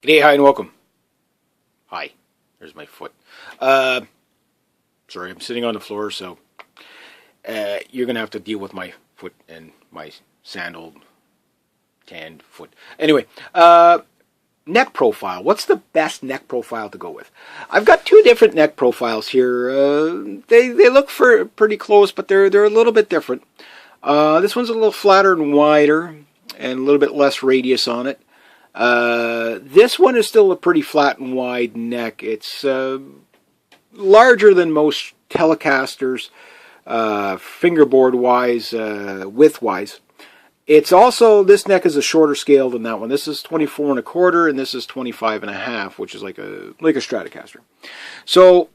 G'day, hi, and welcome. Hi, there's my foot. Sorry, I'm sitting on the floor, so you're going to have to deal with my foot and my sandaled, tanned foot. Anyway, neck profile. What's the best neck profile to go with? I've got two different neck profiles here. They look pretty close, but they're a little bit different. This one's a little flatter and wider, and a little bit less radius on it. This one is still a pretty flat and wide neck. It's larger than most Telecasters, fingerboard-wise, width-wise. It's also, this neck is a shorter scale than that one. This is 24 1/4, and this is 25 1/2, which is like a Stratocaster. So,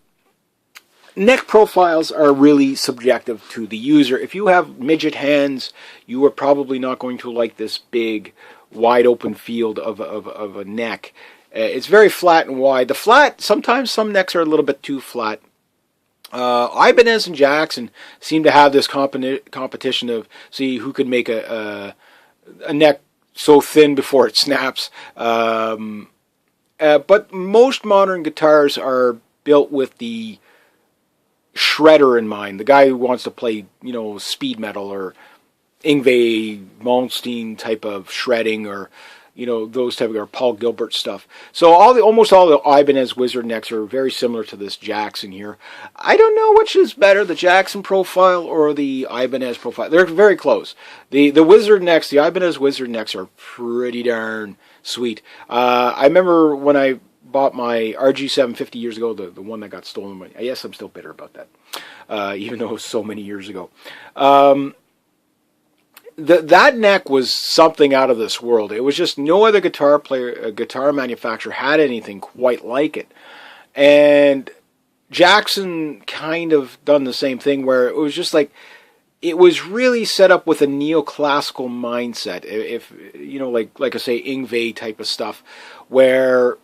neck profiles are really subjective to the user. If you have midget hands, you are probably not going to like this big, wide open field of a neck. It's very flat and wide. The flat, sometimes some necks are a little bit too flat. Ibanez and Jackson seem to have this competition of see who can make a neck so thin before it snaps. But most modern guitars are built with the shredder in mind, the guy who wants to play, speed metal or Yngwie Malmsteen type of shredding, or those type of, or Paul Gilbert stuff. So almost all the Ibanez Wizard necks are very similar to this Jackson here. I don't know which is better, the Jackson profile or the Ibanez profile. They're very close. The Wizard necks, the Ibanez Wizard necks are pretty darn sweet. I remember when I bought my RG750 years ago, the one that got stolen. Yes, I'm still bitter about that, even though it was so many years ago. That neck was something out of this world. It was just no other guitar manufacturer had anything quite like it. And Jackson kind of done the same thing, where it was just like, it was really set up with a neoclassical mindset. If like I say, Yngwie type of stuff, where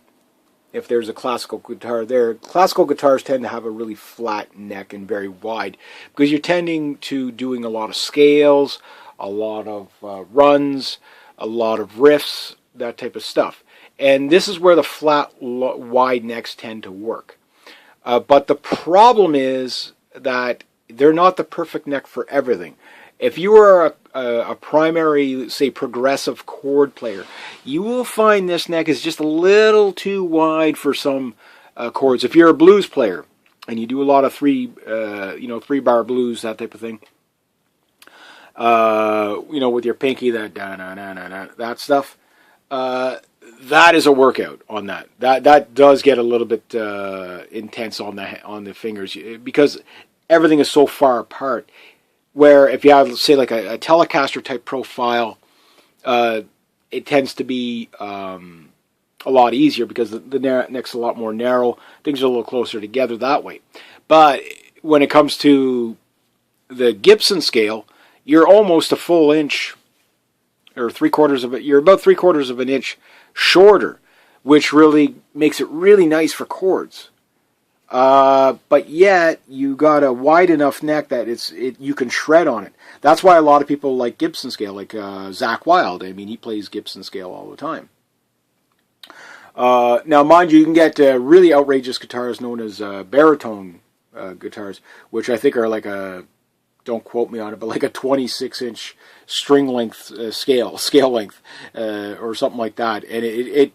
if there's a classical guitar there, classical guitars tend to have a really flat neck and very wide, because you're tending to doing a lot of scales, a lot of runs, a lot of riffs, that type of stuff. And this is where the flat, wide necks tend to work. But the problem is that they're not the perfect neck for everything. If you are a primary, say, progressive chord player, you will find this neck is just a little too wide for some chords. If you're a blues player and you do a lot of three-bar blues, that type of thing, with your pinky, that stuff, that is a workout on that. That does get a little bit intense on the fingers, because everything is so far apart. Where if you have, say, like a Telecaster type profile, it tends to be a lot easier, because the neck's a lot more narrow. Things are a little closer together that way. But when it comes to the Gibson scale, you're almost a full inch, or you're about 3/4 of an inch shorter, which really makes it really nice for chords. But yet you got a wide enough neck that you can shred on it. That's why a lot of people like Gibson scale, like Zakk Wylde. I mean, he plays Gibson scale all the time. Now, mind you, you can get really outrageous guitars known as baritone guitars, which I think are like don't quote me on it, but like a 26-inch string length scale length, or something like that. And it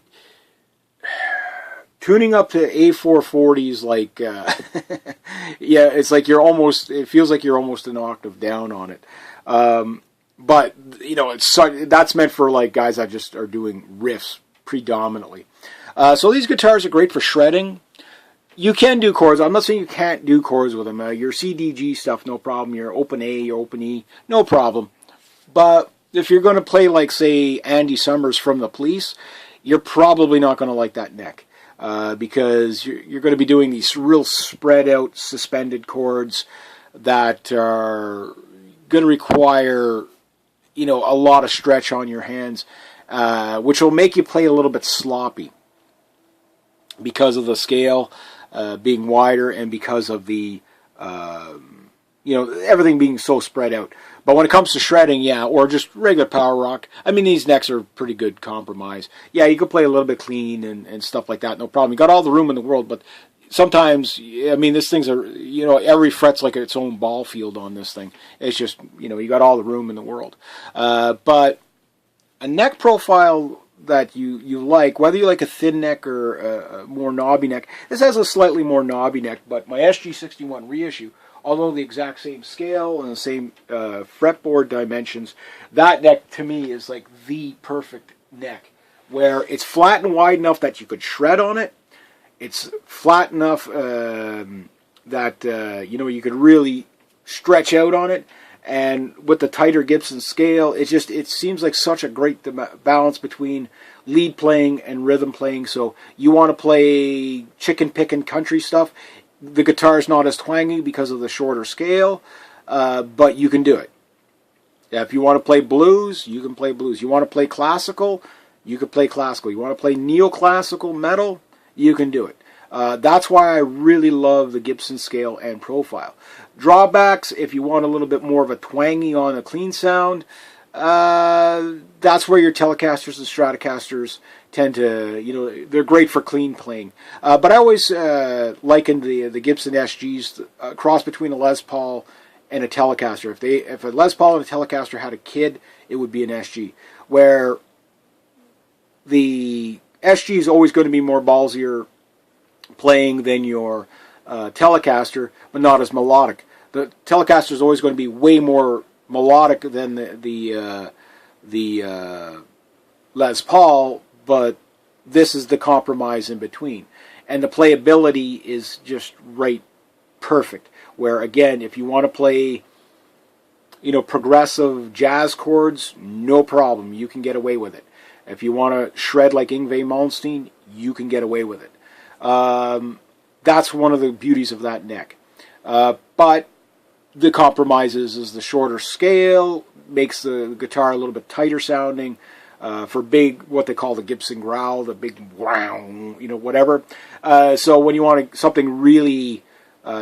tuning up to A440s, like, yeah, it's like it feels like you're almost an octave down on it. But, that's meant for like guys that just are doing riffs predominantly. So these guitars are great for shredding. You can do chords. I'm not saying you can't do chords with them. Your CDG stuff, no problem. Your open A, your open E, no problem. But if you're going to play, like, say, Andy Summers from The Police, you're probably not going to like that neck. Because you're going to be doing these real spread out, suspended chords that are going to require, a lot of stretch on your hands, which will make you play a little bit sloppy because of the scale being wider, and because of the everything being so spread out. But when it comes to shredding, yeah, or just regular power rock, I mean, these necks are pretty good compromise. Yeah, you could play a little bit clean and stuff like that, no problem. You got all the room in the world, but sometimes, I mean, these things are, every fret's like its own ball field on this thing. It's just, you got all the room in the world. But a neck profile that you like, whether you like a thin neck or a more knobby neck, this has a slightly more knobby neck, but my SG61 reissue, although the exact same scale and the same fretboard dimensions, that neck to me is like the perfect neck, where it's flat and wide enough that you could shred on it. It's flat enough that you could really stretch out on it, and with the tighter Gibson scale, it seems like such a great balance between lead playing and rhythm playing. So you want to play chicken picking country stuff. The guitar is not as twangy because of the shorter scale, but you can do it. Yeah, if you want to play blues, you can play blues. You want to play classical, you can play classical. You want to play neoclassical metal, you can do it. That's why I really love the Gibson scale and profile. Drawbacks, if you want a little bit more of a twangy on a clean sound, that's where your Telecasters and Stratocasters tend to, they're great for clean playing. But I always likened the Gibson SGs, cross between a Les Paul and a Telecaster. If a Les Paul and a Telecaster had a kid, it would be an SG. Where the SG is always going to be more ballsier playing than your Telecaster, but not as melodic. The Telecaster is always going to be way more melodic than the Les Paul, but this is the compromise in between. And the playability is just right perfect. Where, again, if you want to play, progressive jazz chords, no problem. You can get away with it. If you want to shred like Yngwie Malmsteen, you can get away with it. That's one of the beauties of that neck. But the compromise is the shorter scale makes the guitar a little bit tighter sounding. For big, what they call the Gibson growl, the big wow, whatever. So when you want something really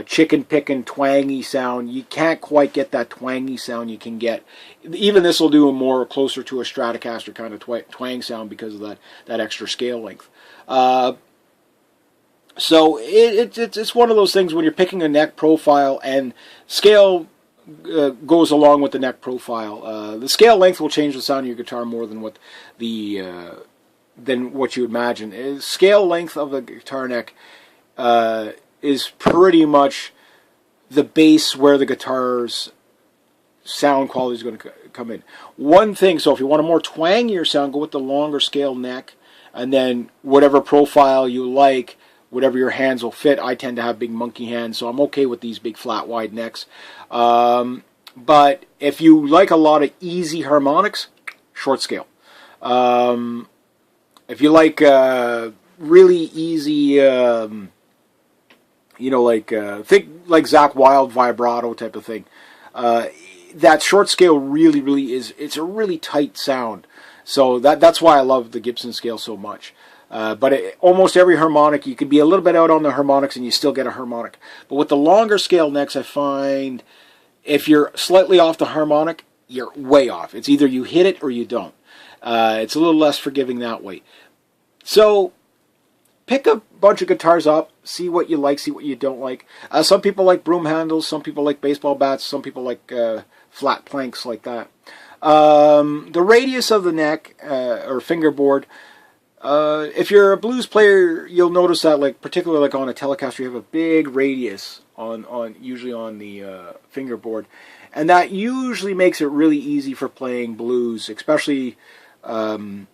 chicken picking twangy sound, you can't quite get that twangy sound you can get. Even this will do a more closer to a Stratocaster kind of twang sound because of that extra scale length. So it's one of those things when you're picking a neck profile, and scale goes along with the neck profile. The scale length will change the sound of your guitar more than what you would imagine. Scale length of the guitar neck is pretty much the base where the guitar's sound quality is going to come in. One thing, so if you want a more twangier sound, go with the longer scale neck, and then whatever profile you like, whatever your hands will fit. I tend to have big monkey hands, so I'm okay with these big flat wide necks. But if you like a lot of easy harmonics, short scale. If you like really easy, think like Zakk Wylde vibrato type of thing. That short scale really is, it's a really tight sound. So that's why I love the Gibson scale so much. But almost every harmonic, you can be a little bit out on the harmonics and you still get a harmonic. But with the longer scale necks, I find if you're slightly off the harmonic, you're way off. It's either you hit it or you don't. It's a little less forgiving that way. So pick a bunch of guitars up, see what you like, see what you don't like. Some people like broom handles, some people like baseball bats, some people like flat planks like that. The radius of the neck or fingerboard, if you're a blues player, you'll notice that, like particularly like on a Telecaster, you have a big radius usually on the fingerboard, and that usually makes it really easy for playing blues, especially with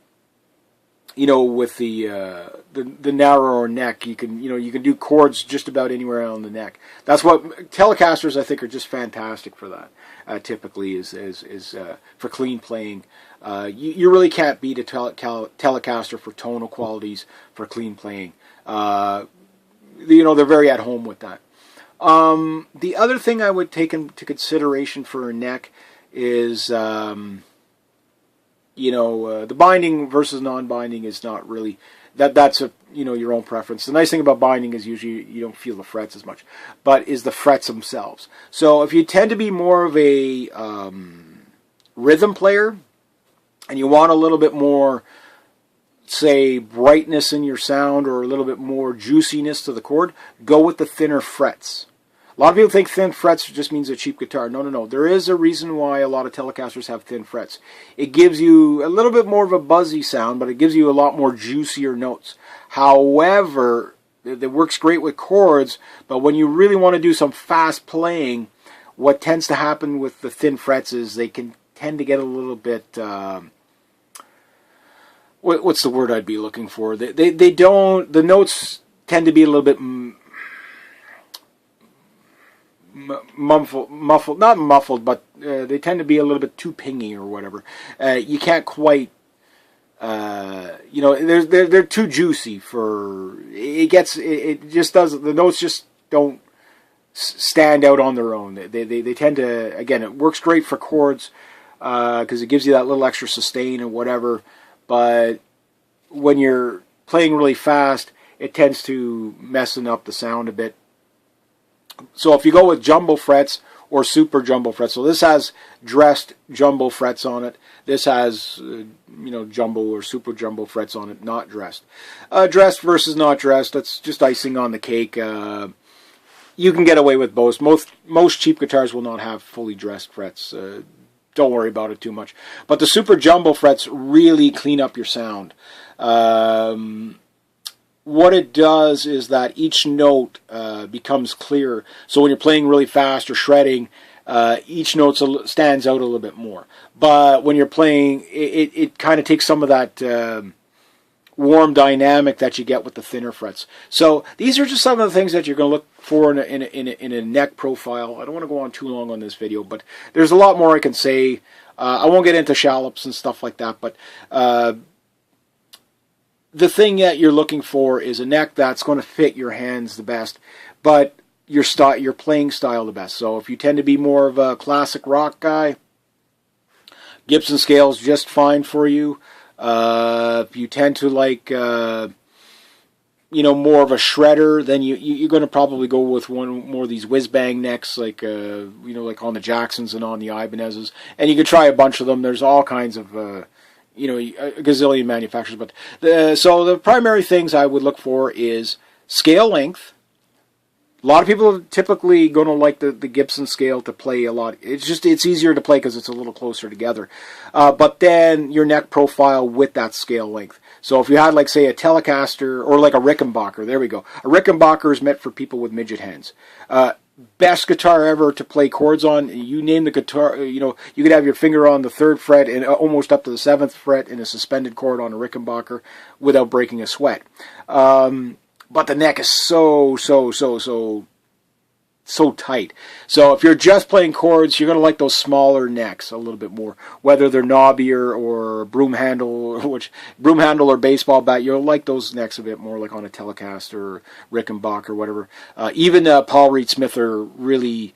the narrower neck. You can do chords just about anywhere on the neck. That's what Telecasters, I think, are just fantastic for that. Typically is for clean playing. You really can't beat a Telecaster for tonal qualities for clean playing. They're very at home with that. The other thing I would take into consideration for a neck is the binding versus non-binding is not really that's a your own preference. The nice thing about binding is usually you don't feel the frets as much, but is the frets themselves. So if you tend to be more of a rhythm player and you want a little bit more, say, brightness in your sound or a little bit more juiciness to the chord, go with the thinner frets. A lot of people think thin frets just means a cheap guitar. No, no, no. There is a reason why a lot of Telecasters have thin frets. It gives you a little bit more of a buzzy sound, but it gives you a lot more juicier notes. However, it works great with chords, but when you really want to do some fast playing, what tends to happen with the thin frets is they can tend to get a little bit... what's the word I'd be looking for? They don't... The notes tend to be a little bit... muffled, not muffled, but they tend to be a little bit too pingy or whatever. You can't quite, they're too juicy for, it just doesn't, the notes just don't stand out on their own. They tend to, again, it works great for chords, because it gives you that little extra sustain or whatever, but when you're playing really fast, it tends to messen up the sound a bit. So if you go with jumbo frets or super jumbo frets, so this has dressed jumbo frets on it. This has, jumbo or super jumbo frets on it, not dressed. Dressed versus not dressed, that's just icing on the cake. You can get away with both. Most cheap guitars will not have fully dressed frets. Don't worry about it too much. But the super jumbo frets really clean up your sound. What it does is that each note becomes clearer. So when you're playing really fast or shredding, each note stands out a little bit more. But when you're playing, it kind of takes some of that warm dynamic that you get with the thinner frets. So these are just some of the things that you're going to look for in a neck profile. I don't want to go on too long on this video, but there's a lot more I can say. I won't get into shallops and stuff like that, but... the thing that you're looking for is a neck that's going to fit your hands the best, but your playing style the best. So if you tend to be more of a classic rock guy, Gibson scale's just fine for you. If you tend to like, more of a shredder, then you're going to probably go with one more of these whiz-bang necks, like like on the Jacksons and on the Ibanez's. And you could try a bunch of them. There's all kinds of... a gazillion manufacturers, but so the primary things I would look for is scale length. A lot of people are typically going to like the Gibson scale to play a lot. It's easier to play because it's a little closer together. But then your neck profile with that scale length. So if you had, like, say, a Telecaster or like a Rickenbacker, there we go. A Rickenbacker is meant for people with midget hands. Best guitar ever to play chords on. You name the guitar, you could have your finger on the 3rd fret and almost up to the 7th fret in a suspended chord on a Rickenbacker without breaking a sweat. But the neck is so tight. So if you're just playing chords, you're going to like those smaller necks a little bit more. Whether they're knobbier or broom handle or baseball bat, you'll like those necks a bit more, like on a Telecaster or Rickenbacker or whatever. Even Paul Reed Smith are really,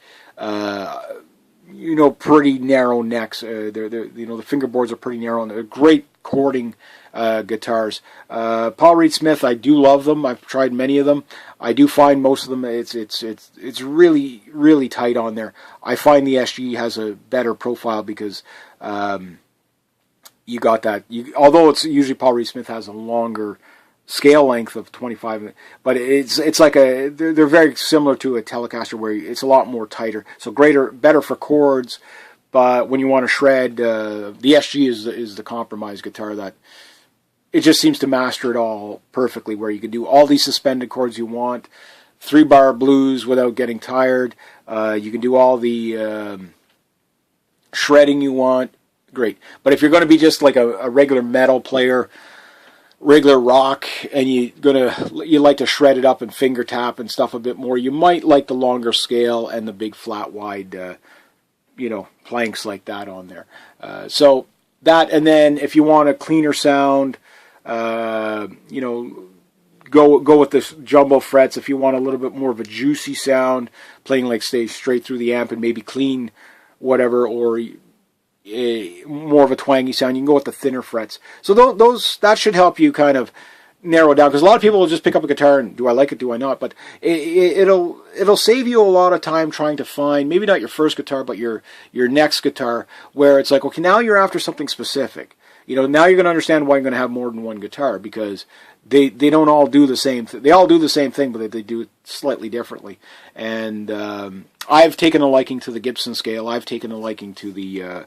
pretty narrow necks. The fingerboards are pretty narrow, and they're great chording guitars. Paul Reed Smith, I do love them. I've tried many of them. I do find most of them it's really, really tight on there. I find the SG has a better profile because you got that. Although it's usually Paul Reed Smith has a longer scale length of 25, but it's like they're very similar to a Telecaster where it's a lot more tighter. So better for chords. But when you want to shred, the SG is the compromise guitar that it just seems to master it all perfectly, where you can do all these suspended chords you want, 3-bar blues without getting tired. You can do all the shredding you want. Great. But if you're going to be just like a regular metal player, regular rock, and you like to shred it up and finger tap and stuff a bit more, you might like the longer scale and the big flat wide planks like that on there. So that, and then if you want a cleaner sound, go with the jumbo frets. If you want a little bit more of a juicy sound, playing like stay straight through the amp and maybe clean whatever, or more of a twangy sound, you can go with the thinner frets. So that should help you kind of narrow it down, because a lot of people will just pick up a guitar and do I like it, do I not? But it'll save you a lot of time trying to find, maybe not your first guitar, but your next guitar, where it's like, okay, now you're after something specific. You know, now you're going to understand why you're going to have more than one guitar, because they don't all do the same thing. They all do the same thing, but they do it slightly differently. And I've taken a liking to the Gibson scale. I've taken a liking to the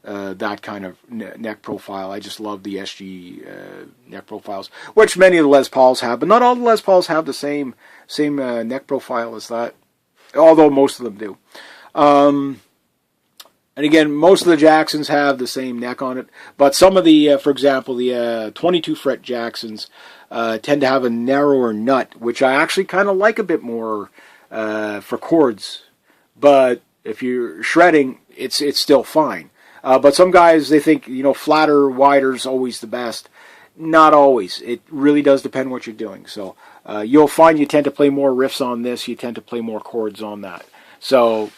that kind of neck profile. I just love the SG neck profiles, which many of the Les Pauls have, but not all the Les Pauls have the same neck profile as that, although most of them do. And again, most of the Jacksons have the same neck on it, but some of the, for example, the 22 fret Jacksons tend to have a narrower nut, which I actually kind of like a bit more for chords. But if you're shredding, it's still fine. But some guys, they think, you know, flatter, wider is always the best. Not always. It really does depend what you're doing. So you'll find you tend to play more riffs on this. You tend to play more chords on that. So,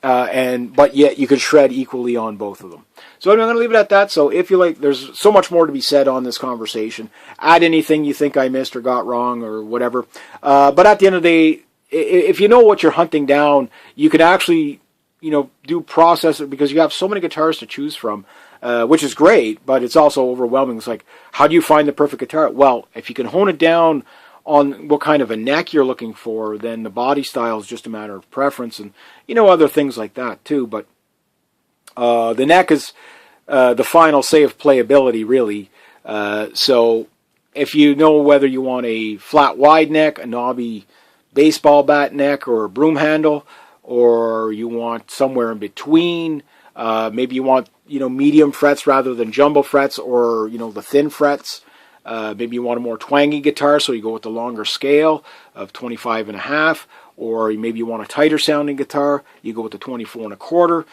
but yet you can shred equally on both of them. So anyway, I'm going to leave it at that. So if you like, there's so much more to be said on this conversation. Add anything you think I missed or got wrong or whatever. But at the end of the day, if you know what you're hunting down, you can actually, you know, do process it, because you have so many guitars to choose from, which is great, but it's also overwhelming. It's like, how do you find the perfect guitar? Well, if you can hone it down on what kind of a neck you're looking for, then the body style is just a matter of preference, and, you know, other things like that too. But the neck is the final say of playability, really. So if you know whether you want a flat wide neck, a knobby baseball bat neck, or a broom handle, or you want somewhere in between, maybe you want, you know, medium frets rather than jumbo frets, or, you know, the thin frets. Maybe you want a more twangy guitar, so you go with the longer scale of 25.5, or maybe you want a tighter sounding guitar, you go with the 24.25.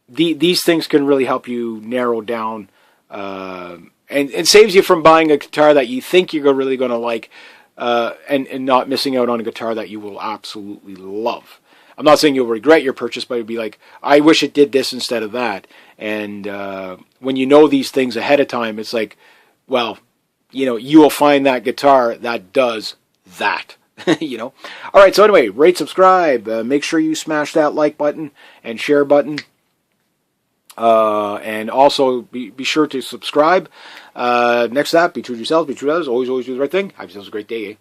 These things can really help you narrow down, and saves you from buying a guitar that you think you're really going to like, and not missing out on a guitar that you will absolutely love. I'm not saying you'll regret your purchase, but it'd be like, I wish it did this instead of that. And when you know these things ahead of time, it's like, well, you know, you will find that guitar that does that. You know? All right, so anyway, rate, subscribe. Make sure you smash that like button and share button. And also be sure to subscribe. Next to that, be true to yourselves, be true to others, always do the right thing. Have yourselves a great day, eh?